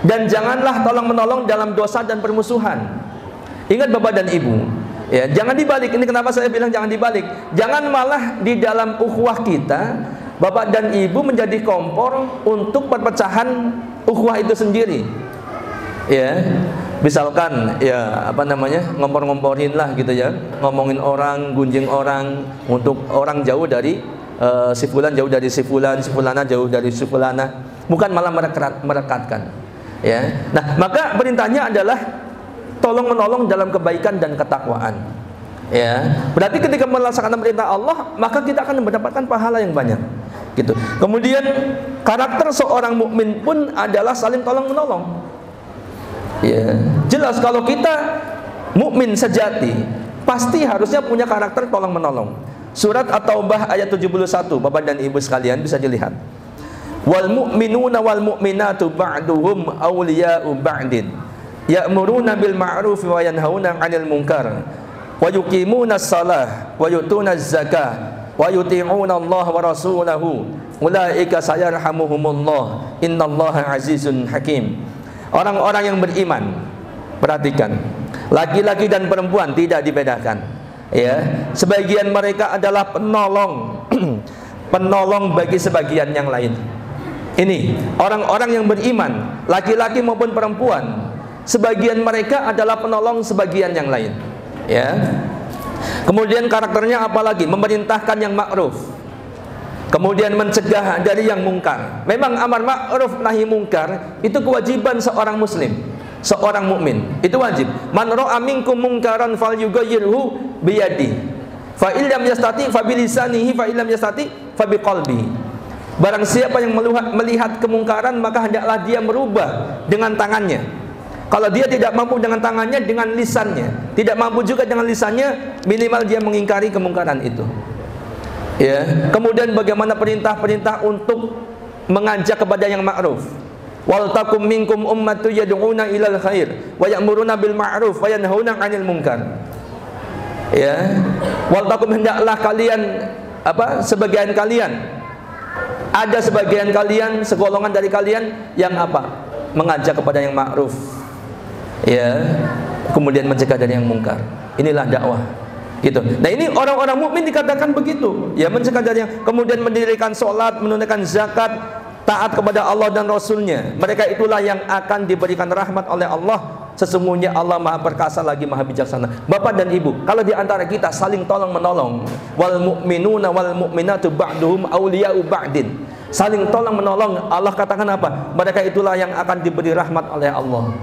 Dan janganlah tolong menolong dalam dosa dan permusuhan. Ingat Bapak dan Ibu, ya, jangan dibalik. Ini kenapa saya bilang jangan dibalik. Jangan malah di dalam ukhuwah kita Bapak dan Ibu menjadi kompor untuk perpecahan ukhuwah itu sendiri. Ya, misalkan ngompor-ngomporin lah gitu ya, ngomongin orang, gunjing orang, untuk orang jauh dari si fulan jauh dari si fulan, si fulana jauh dari si fulana, bukan malah merekatkan. Ya. Nah, maka perintahnya adalah tolong menolong dalam kebaikan dan ketakwaan. Ya, berarti ketika melaksanakan perintah Allah, maka kita akan mendapatkan pahala yang banyak. Gitu. Kemudian karakter seorang mukmin pun adalah saling tolong menolong. Ya, jelas kalau kita mukmin sejati, pasti harusnya punya karakter tolong menolong. Surat At-Taubah ayat 71, Bapak dan Ibu sekalian bisa dilihat. Wal mu'minuna wal mu'minatu ba'duhum awliya'u ba'din, ya'muruna bil ma'ruf wa yanhauna 'anil munkar, wa yuqimuna as-salah wa yutuna az-zakah wa yuti'una Allah wa rasulahu, ulaika sayarhamuhumullah, innallaha azizun hakim. Orang-orang yang beriman, Perhatikan, laki-laki dan perempuan tidak dibedakan. Ya, sebagian mereka adalah penolong, penolong bagi sebagian yang lain. Ini orang-orang yang beriman, laki-laki maupun perempuan, sebagian mereka adalah penolong sebagian yang lain. Ya. Kemudian karakternya apalagi? Memerintahkan yang ma'ruf, kemudian mencegah dari yang mungkar. Memang amar ma'ruf nahi mungkar itu kewajiban seorang muslim, seorang mukmin. Itu wajib. Man ra'a minkum mungkaran falyughayyirhu biyadihi. Fa illam yastati fa bilisanihi, fa illam yastati fa biqalbihi. Barang siapa yang melihat kemungkaran, maka hendaklah dia merubah dengan tangannya. Kalau dia tidak mampu dengan tangannya, dengan lisannya. Tidak mampu juga dengan lisannya, minimal dia mengingkari kemungkaran itu. Ya. Kemudian bagaimana perintah-perintah untuk mengajak kepada yang ma'ruf. Wal takum minkum ummatu yad'una ilal khair wa ya'muruna bil ma'ruf wa yanhauna 'anil munkar. Ya. Wal takum, hendaklah kalian sebagian kalian, ada sebagian kalian, segolongan dari kalian yang mengajak kepada yang ma'ruf. Ya. Kemudian mencegah dari yang mungkar. Inilah dakwah. Gitu. Nah, ini orang-orang mukmin dikatakan begitu. Ya, mencegah dari yang, kemudian mendirikan sholat, menunaikan zakat, taat kepada Allah dan Rasulnya. Mereka itulah yang akan diberikan rahmat oleh Allah. Sesungguhnya Allah Maha Perkasa lagi Maha Bijaksana. Bapak dan Ibu, kalau di antara kita saling tolong menolong, wal mu'minuna wal mu'minatu ba'duhum awliya'u ba'din, saling tolong menolong, Allah katakan apa? Mereka itulah yang akan diberi rahmat oleh Allah.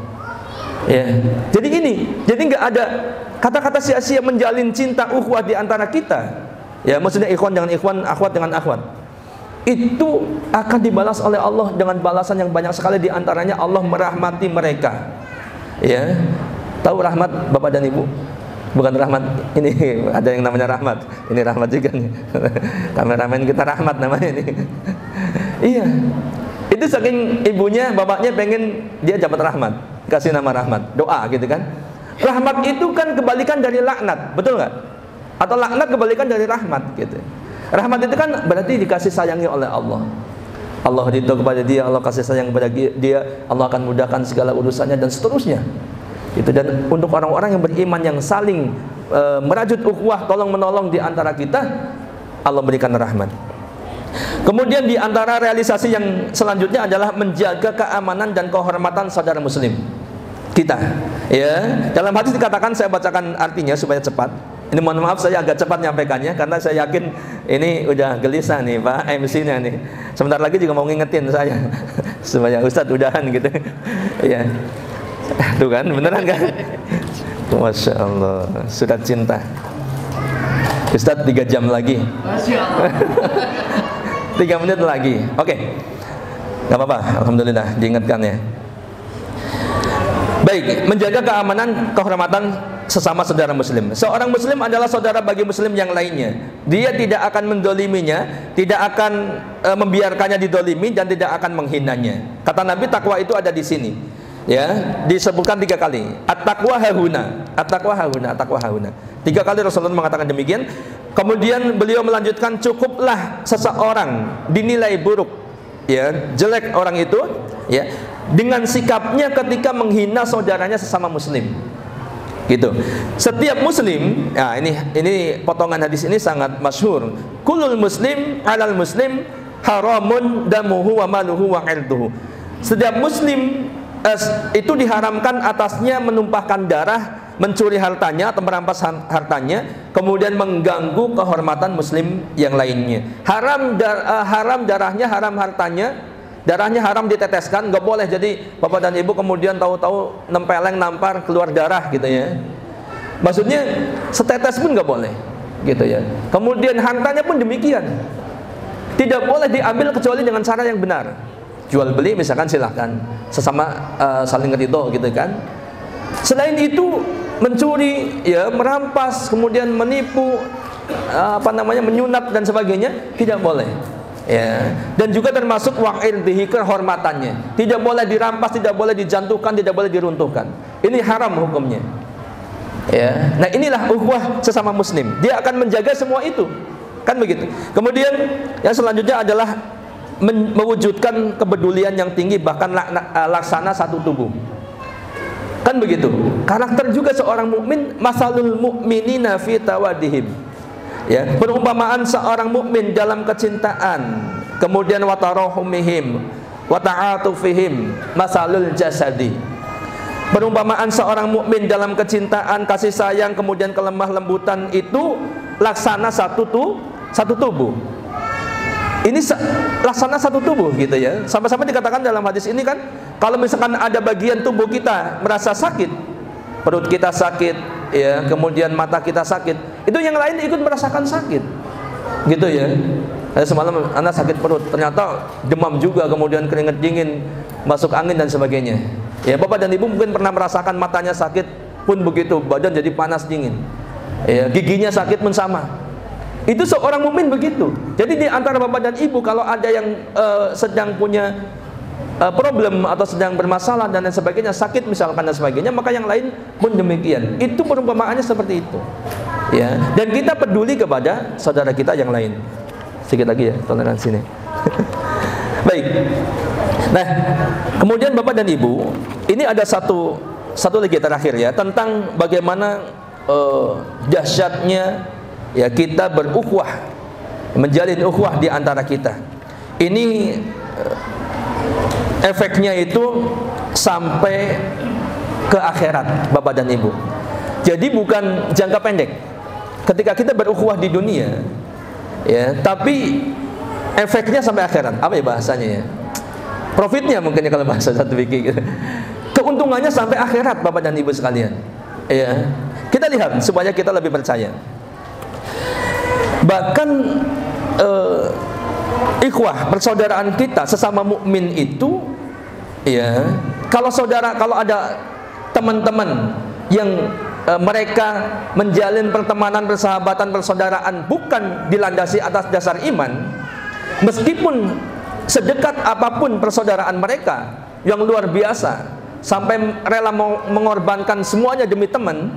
Ya. Jadi nggak ada kata-kata sia-sia menjalin cinta ukhuwah di antara kita. Ya, maksudnya ikhwan dengan ikhwan, akhwat dengan akhwat. Itu akan dibalas oleh Allah dengan balasan yang banyak sekali, di antaranya Allah merahmati mereka. Ya. Tahu rahmat Bapak dan Ibu? Bukan rahmat ini, ada yang namanya rahmat. Ini rahmat juga nih. Kameramen kita rahmat namanya ini. Iya. Itu saking ibunya, bapaknya pengen dia dapat rahmat, kasih nama rahmat, doa gitu kan. Rahmat itu kan kebalikan dari laknat, betul nggak? Atau laknat kebalikan dari rahmat gitu. Rahmat itu kan berarti dikasih sayangi oleh Allah. Allah ridho kepada dia, Allah kasih sayang kepada dia, Allah akan mudahkan segala urusannya dan seterusnya. Itu. Dan untuk orang-orang yang beriman yang saling merajut ukhuwah, tolong menolong di antara kita, Allah berikan rahmat. Kemudian di antara realisasi yang selanjutnya adalah menjaga keamanan dan kehormatan saudara muslim kita. Ya, dalam hadis dikatakan, saya bacakan artinya supaya cepat. Ini mohon maaf saya agak cepat nyampaikannya karena saya yakin ini udah gelisah nih Pak MC-nya nih. Sebentar lagi juga mau ngingetin saya supaya Ustadz udahan gitu. Ya. Tuh kan, beneran kan? Masya Allah, sudah cinta. Ustadz 3 jam lagi. Masya Allah. 3 menit lagi. Oke. Gak apa-apa, alhamdulillah diingatkan ya. Baik, menjaga keamanan, kehormatan sesama saudara muslim. Seorang muslim adalah saudara bagi muslim yang lainnya. Dia tidak akan mendoliminya, tidak akan membiarkannya didolimi, dan tidak akan menghinanya. Kata Nabi, takwa itu ada di sini. Ya, disebutkan 3 kali. At-taqwa hahuna, at-taqwa hahuna, at-taqwa hahuna. 3 kali Rasulullah mengatakan demikian. Kemudian beliau melanjutkan, cukuplah seseorang dinilai buruk, ya, jelek orang itu, ya, dengan sikapnya ketika menghina saudaranya sesama muslim. Gitu. Setiap muslim, nah ini potongan hadis ini sangat masyhur. Kullul muslim 'alal muslim haramun damuhu wa maluhu wa 'irduhu. Setiap muslim itu diharamkan atasnya menumpahkan darah, mencuri hartanya atau merampas hartanya, kemudian mengganggu kehormatan muslim yang lainnya. Haram darahnya, haram hartanya, darahnya haram diteteskan, nggak boleh. Jadi Bapak dan Ibu kemudian tahu-tahu nempeleng, nampar, keluar darah gitu ya. Maksudnya setetes pun nggak boleh gitu ya. Kemudian hartanya pun demikian, tidak boleh diambil kecuali dengan cara yang benar. Jual beli misalkan silahkan, sesama saling ridho gitu kan. Selain itu mencuri, ya, merampas, kemudian menipu, menyunat dan sebagainya tidak boleh. Ya. Dan juga termasuk wa'irdihi, kehormatannya. Tidak boleh dirampas, tidak boleh dijantukan, tidak boleh diruntuhkan. Ini haram hukumnya. Ya. Nah, inilah ukhuwah sesama muslim. Dia akan menjaga semua itu. Kan begitu. Kemudian yang selanjutnya adalah mewujudkan kepedulian yang tinggi, bahkan laksana satu tubuh. Kan begitu. Karakter juga seorang mukmin, masalul mu'minina fi tawadihim. Ya, perumpamaan seorang mukmin dalam kecintaan, kemudian watarahumihim, wata'atufihim, masalul jasadi. Perumpamaan seorang mukmin dalam kecintaan, kasih sayang, kemudian kelemah lembutan itu laksana satu tubuh. Ini laksana satu tubuh gitu ya. Sama-sama dikatakan dalam hadis ini kan, kalau misalkan ada bagian tubuh kita merasa sakit, perut kita sakit, ya, kemudian mata kita sakit, itu yang lain ikut merasakan sakit, gitu ya. Semalam anak sakit perut, ternyata demam juga, kemudian keringat dingin, masuk angin dan sebagainya. Ya, Bapak dan Ibu mungkin pernah merasakan matanya sakit pun begitu, badan jadi panas dingin. Ya, giginya sakit pun sama. Itu seorang mukmin begitu. Jadi di antara Bapak dan Ibu kalau ada yang sedang punya problem atau sedang bermasalah dan lain sebagainya, sakit misalkan dan sebagainya, maka yang lain pun demikian. Itu perumpamaannya seperti itu. Ya, dan kita peduli kepada saudara kita yang lain. Sedikit lagi ya, toleransi nih. Baik. Nah, kemudian Bapak dan Ibu, ini ada satu lagi terakhir ya, tentang bagaimana dahsyatnya ya kita berukhuwah, menjalin ukhuwah di antara kita. Ini efeknya itu sampai ke akhirat, Bapak dan Ibu. Jadi bukan jangka pendek. Ketika kita berukhuwah di dunia, ya, tapi efeknya sampai akhirat. Apa ya bahasanya ya? Profitnya mungkin ya kalau bahasa satu fikih gitu. Keuntungannya sampai akhirat, Bapak dan Ibu sekalian. Ya. Kita lihat supaya kita lebih percaya. Bahkan ikhwah, persaudaraan kita sesama mukmin itu, ya, kalau ada teman-teman yang mereka menjalin pertemanan, persahabatan, persaudaraan bukan dilandasi atas dasar iman, meskipun sedekat apapun persaudaraan mereka yang luar biasa sampai rela mengorbankan semuanya demi teman,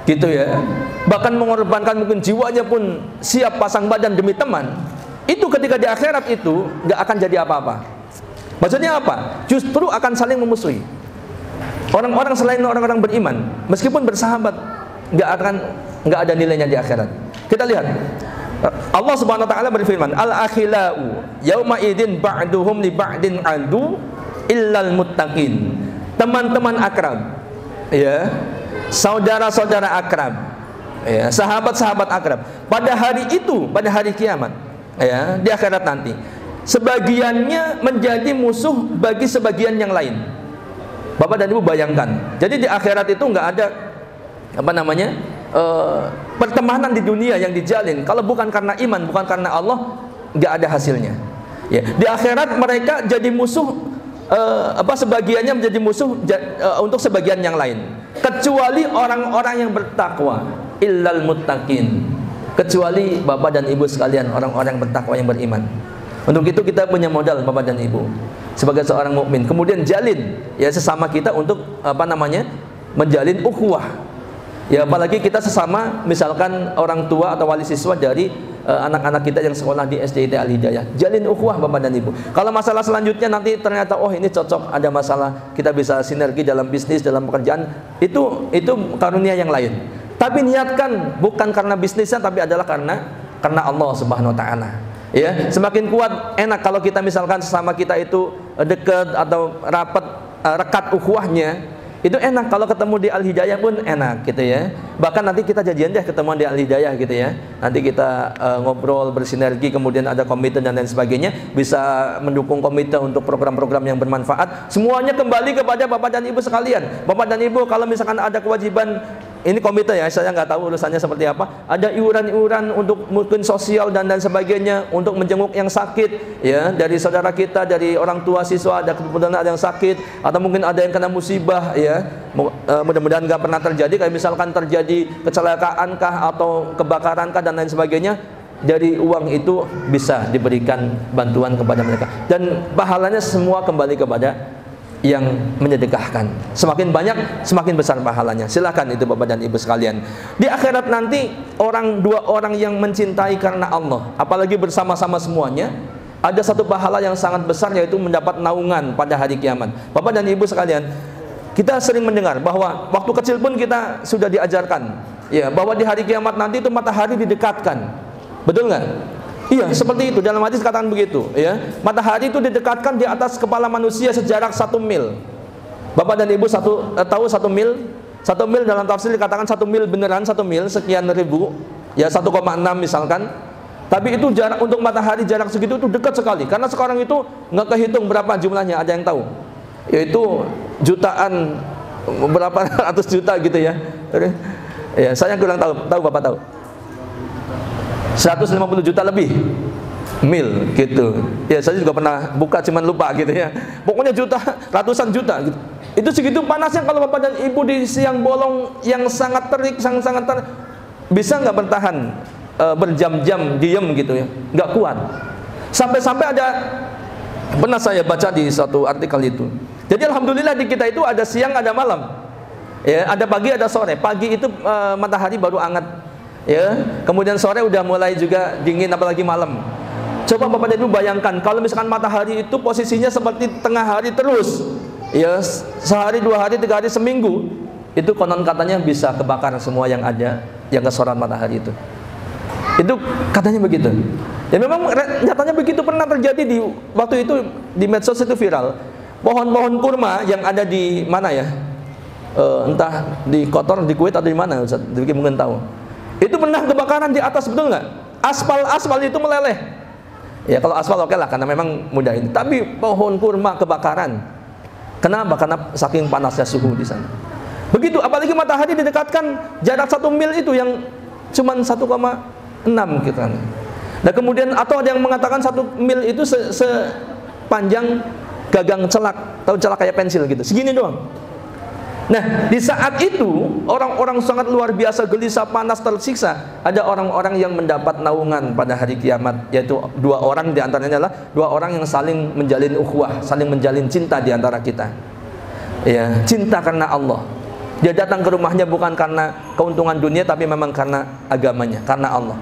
gitu ya, bahkan mengorbankan mungkin jiwanya pun siap pasang badan demi teman, itu ketika di akhirat itu nggak akan jadi apa-apa. Maksudnya apa? Justru akan saling memusuhi. Orang-orang selain orang-orang beriman, meskipun bersahabat, nggak ada nilainya di akhirat. Kita lihat, Allah Subhanahu wa taala berfirman, al-akhilau yauma idzin ba'duhum li ba'din adu illal muttaqin. Teman-teman akrab, ya, saudara-saudara akrab, ya, sahabat-sahabat akrab, pada hari itu, pada hari kiamat, ya, di akhirat nanti, sebagiannya menjadi musuh bagi sebagian yang lain. Bapak dan Ibu bayangkan, jadi di akhirat itu nggak ada pertemanan di dunia yang dijalin kalau bukan karena iman, bukan karena Allah, nggak ada hasilnya. Ya, di akhirat mereka jadi musuh, sebagiannya menjadi musuh untuk sebagian yang lain, kecuali orang-orang yang bertakwa, illal muttaqin, kecuali Bapak dan Ibu sekalian, orang-orang yang bertakwa yang beriman. Untuk itu kita punya modal, Bapak dan Ibu, sebagai seorang mukmin, kemudian jalin ya sesama kita untuk menjalin ukhuwah. Ya, apalagi kita sesama misalkan orang tua atau wali siswa dari anak-anak kita yang sekolah di SDIT Al-Hidayah, jalin ukhuwah Bapak dan Ibu. Kalau masalah selanjutnya nanti ternyata ini cocok, ada masalah, kita bisa sinergi dalam bisnis, dalam pekerjaan, itu karunia yang lain. Tapi niatkan bukan karena bisnisnya, tapi adalah karena Allah Subhanahu wa taala. Ya, semakin kuat, enak kalau kita misalkan sesama kita itu dekat atau rekat ukhuwahnya, itu enak. Kalau ketemu di Al-Hidayah pun enak gitu ya. Bahkan nanti kita janjian deh ketemuan di Al-Hidayah gitu ya. Nanti kita ngobrol, bersinergi, kemudian ada komite dan lain sebagainya, bisa mendukung komite untuk program-program yang bermanfaat. Semuanya kembali kepada Bapak dan Ibu sekalian. Bapak dan Ibu kalau misalkan ada kewajiban, ini komite ya, saya nggak tahu urusannya seperti apa, ada iuran-iuran untuk mungkin sosial dan sebagainya, untuk menjenguk yang sakit ya, dari saudara kita, dari orang tua siswa, ada kebetulan ada yang sakit, atau mungkin ada yang kena musibah ya, mudah-mudahan nggak pernah terjadi, kayak misalkan terjadi kecelakaan kah atau kebakaran kah dan lain sebagainya, dari uang itu bisa diberikan bantuan kepada mereka, dan pahalanya semua kembali kepada yang menyedekahkan. Semakin banyak, semakin besar pahalanya. Silakan itu Bapak dan Ibu sekalian. Di akhirat nanti dua orang yang mencintai karena Allah, apalagi bersama-sama semuanya, ada satu pahala yang sangat besar, yaitu mendapat naungan pada hari kiamat. Bapak dan Ibu sekalian, kita sering mendengar bahwa waktu kecil pun kita sudah diajarkan, ya, bahwa di hari kiamat nanti itu matahari didekatkan. Betul nggak? Iya, seperti itu. Dalam hadis katakan begitu, ya. Matahari itu didekatkan di atas kepala manusia sejarak 1 mil. Bapak dan Ibu tahu 1 mil? 1 mil dalam tafsir dikatakan 1 mil beneran 1 mil sekian ribu, ya 1,6 misalkan. Tapi itu jarak untuk matahari jarak segitu itu dekat sekali. Karena sekarang itu nggak kehitung berapa jumlahnya, ada yang tahu? Yaitu jutaan, berapa ratus juta gitu ya. Ya, saya kurang tahu Bapak tahu? 150 juta lebih mil gitu. Ya, saya juga pernah buka cuman lupa gitu ya. Pokoknya ratusan juta gitu. Itu segitu panasnya kalau Bapak dan Ibu di siang bolong yang sangat terik, sangat terik, bisa nggak bertahan berjam-jam diem gitu ya, nggak kuat. Sampai-sampai pernah saya baca di satu artikel itu. Jadi alhamdulillah di kita itu ada siang, ada malam, ya, ada pagi, ada sore. Pagi itu matahari baru hangat, ya. Kemudian sore udah mulai juga dingin, apalagi malam. Coba Bapak dan Ibu bayangkan kalau misalkan matahari itu posisinya seperti tengah hari terus, ya, sehari, 2 hari, 3 hari, seminggu, itu konon katanya bisa kebakar semua yang ada yang kesoran matahari itu. Itu katanya begitu. Ya memang nyatanya begitu, pernah terjadi di waktu itu di medsos itu viral. Pohon-pohon kurma yang ada di mana ya? Entah di Qatar, di Kuwait atau di mana, Ustaz? Mungkin tahu. Itu pernah kebakaran di atas, betul nggak? Aspal itu meleleh. Ya kalau aspal oke lah karena memang mudah ini. Tapi pohon kurma kebakaran. Kenapa? Karena saking panasnya suhu di sana. Begitu, apalagi matahari didekatkan jarak 1 mil itu yang cuman 1,6 gitu kan. Nah kemudian atau ada yang mengatakan 1 mil itu sepanjang gagang celak, tahu celak kayak pensil gitu, segini doang. Nah di saat itu orang-orang sangat luar biasa gelisah, panas, tersiksa. Ada orang-orang yang mendapat naungan pada hari kiamat, yaitu 2 orang, diantaranya adalah 2 orang yang saling menjalin ukhuwah, saling menjalin cinta diantara kita. Ya, cinta karena Allah. Dia datang ke rumahnya bukan karena keuntungan dunia, tapi memang karena agamanya, karena Allah.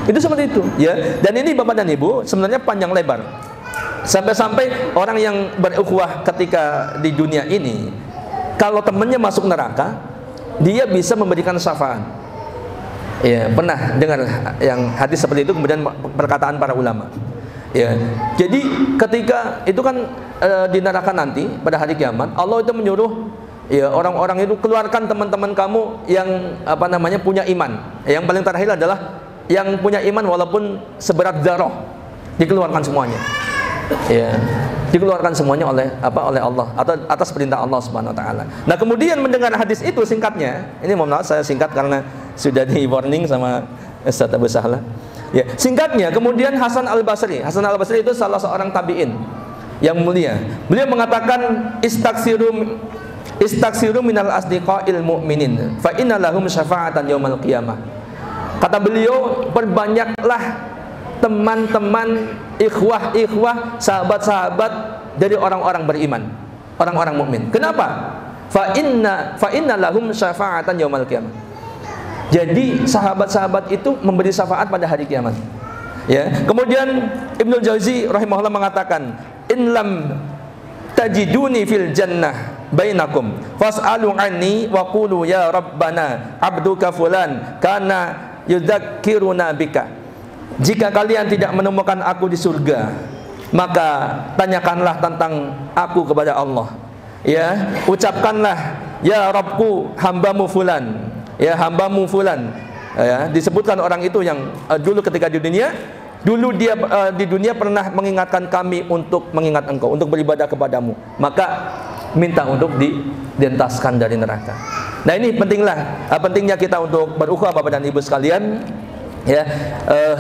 Itu seperti itu, ya. Dan ini Bapak dan Ibu sebenarnya panjang lebar. Sampai-sampai orang yang berukhuwah ketika di dunia ini, kalau temannya masuk neraka, dia bisa memberikan syafaat. Ya, pernah dengar yang hadis seperti itu, kemudian perkataan para ulama. Ya, jadi ketika itu kan di neraka nanti pada hari kiamat, Allah itu menyuruh, ya, orang-orang itu keluarkan teman-teman kamu yang punya iman. Yang paling terakhir adalah yang punya iman walaupun seberat zarah, dikeluarkan semuanya. Ya, dikeluarkan semuanya oleh Allah atau atas perintah Allah Subhanahu wa taala. Nah, kemudian mendengar hadis itu singkatnya, ini mohon maaf saya singkat karena sudah di warning sama Ustaz Abu Sahla. Ya, singkatnya kemudian Hasan Al-Basri itu salah seorang tabi'in yang mulia. Beliau mengatakan istaksiru minal asdiqail mu'minin fa inna lahum syafa'atan yaumal qiyamah. Kata beliau, perbanyaklah teman-teman, ikhwah, sahabat-sahabat dari orang-orang beriman, orang-orang mukmin. Kenapa? Fa inna lahum syafa'atan yaumal qiyamah. Jadi sahabat-sahabat itu memberi syafaat pada hari kiamat. Ya. Kemudian Ibnu Jauzi rahimahullah mengatakan, in lam tajiduni fil jannah bainakum fas'alu anni wa qulu ya rabbana abduka fulan kana yudzakkiruna bika. Jika kalian tidak menemukan aku di surga, maka tanyakanlah tentang aku kepada Allah. Ya, ucapkanlah ya Rabbku hambamu fulan. Ya, hambamu fulan. Ya, disebutkan orang itu yang dulu ketika di dunia, dia di dunia pernah mengingatkan kami untuk mengingat engkau, untuk beribadah kepadamu. Maka minta untuk dientaskan dari neraka. Nah, ini pentingnya kita untuk berukhuwah Bapak dan Ibu sekalian. Ya,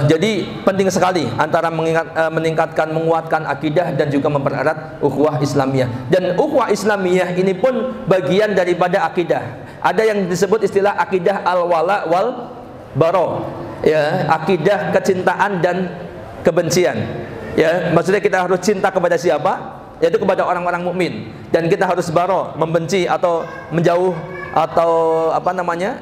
jadi penting sekali antara meningkatkan, menguatkan akidah dan juga mempererat ukhuwah Islamiyah. Dan ukhuwah Islamiyah ini pun bagian daripada akidah. Ada yang disebut istilah akidah al-wala wal bara. Ya, akidah kecintaan dan kebencian. Ya, maksudnya kita harus cinta kepada siapa? Yaitu kepada orang-orang mukmin. Dan kita harus bara, membenci atau menjauh atau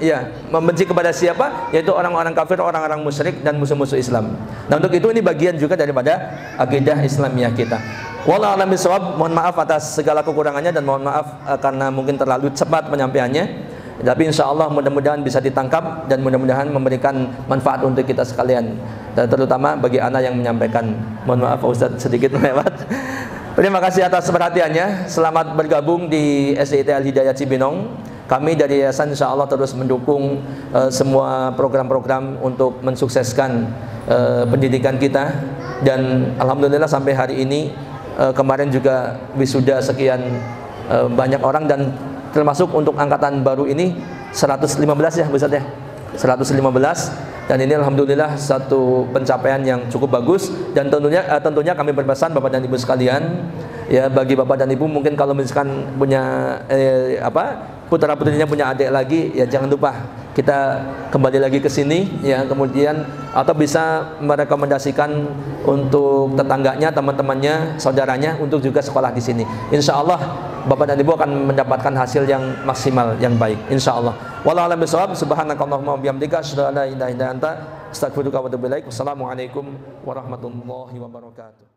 ya, membenci kepada siapa? Yaitu orang-orang kafir, orang-orang musyrik dan musuh-musuh Islam. Nah, untuk itu ini bagian juga daripada akidah Islamiyah kita. Wallahu a'lam bishawab. Mohon maaf atas segala kekurangannya dan mohon maaf karena mungkin terlalu cepat penyampaiannya. Tapi insya Allah mudah-mudahan bisa ditangkap dan mudah-mudahan memberikan manfaat untuk kita sekalian, dan terutama bagi anak yang menyampaikan. Mohon maaf Pak Ustadz sedikit melewat. Terima kasih atas perhatiannya. Selamat bergabung di SDIT Al Hidayah Cibinong. Kami dari yayasan insya Allah terus mendukung semua program-program untuk mensukseskan pendidikan kita, dan alhamdulillah sampai hari ini kemarin juga wisuda sekian banyak orang, dan termasuk untuk angkatan baru ini 115 ya Bu Ustadz ya, 115, dan ini alhamdulillah satu pencapaian yang cukup bagus. Dan tentunya kami berpesan Bapak dan Ibu sekalian, ya bagi Bapak dan Ibu mungkin kalau misalkan punya putra-putrinya punya adik lagi, ya jangan lupa kita kembali lagi ke sini ya, kemudian atau bisa merekomendasikan untuk tetangganya, teman-temannya, saudaranya untuk juga sekolah di sini. Insya Allah Bapak dan Ibu akan mendapatkan hasil yang maksimal, yang baik. Insya Allah. Wallahu a'lam bishawab. Subhanakallahumma wa bihamdika asyhadu an la ilaha illa anta astaghfiruka wa atubu ilaik. Wassalamualaikum warahmatullahi wabarakatuh.